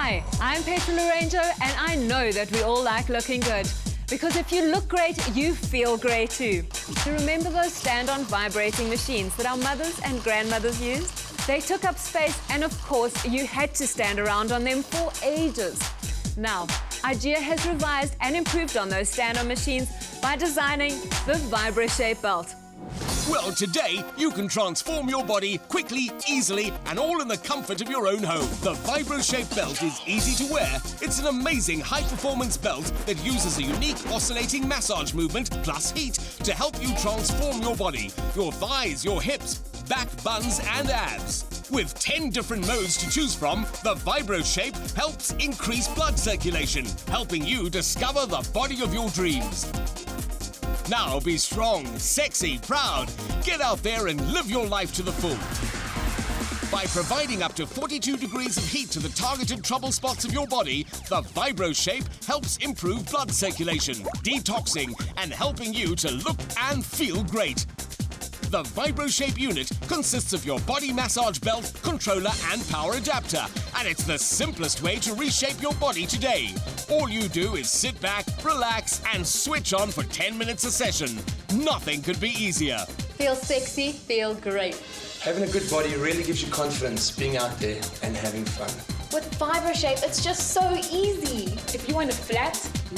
Hi, I'm Petra Lorenzo, and I know that we all like looking good. Because if you look great, you feel great too. So remember those stand-on vibrating machines that our mothers and grandmothers used? They took up space, and of course, you had to stand around on them for ages. Now, IGEA has revised and improved on those stand-on machines by designing the Vibro Shape Belt. Well, today you can transform your body quickly, easily, and all in the comfort of your own home. The Vibro Shape Belt is easy to wear. It's an amazing high-performance belt that uses a unique oscillating massage movement plus heat to help you transform your body, your thighs, your hips, back, buns, and abs. With 10 different modes to choose from, the Vibro Shape helps increase blood circulation, helping you discover the body of your dreams. Now be strong, sexy, proud. Get out there and live your life to the full. By providing up to 42 degrees of heat to the targeted trouble spots of your body, the Vibro Shape helps improve blood circulation, detoxing, and helping you to look and feel great. The Vibro Shape unit consists of your body massage belt, controller, and power adapter, and it's the simplest way to reshape your body today. All you do is sit back, relax, and switch on for 10 minutes a session. Nothing could be easier. Feel sexy, feel great. Having a good body really gives you confidence being out there and having fun. With Vibro Shape, it's just so easy. If you want a flat,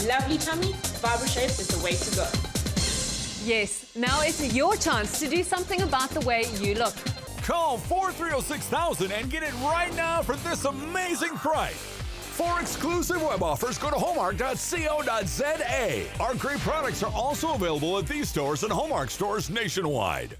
lovely tummy, Vibro Shape is the way to go. Yes, now it's your chance to do something about the way you look. Call 4306000 and get it right now for this amazing price. For exclusive web offers, go to hallmark.co.za. Our great products are also available at these stores and Hallmark stores nationwide.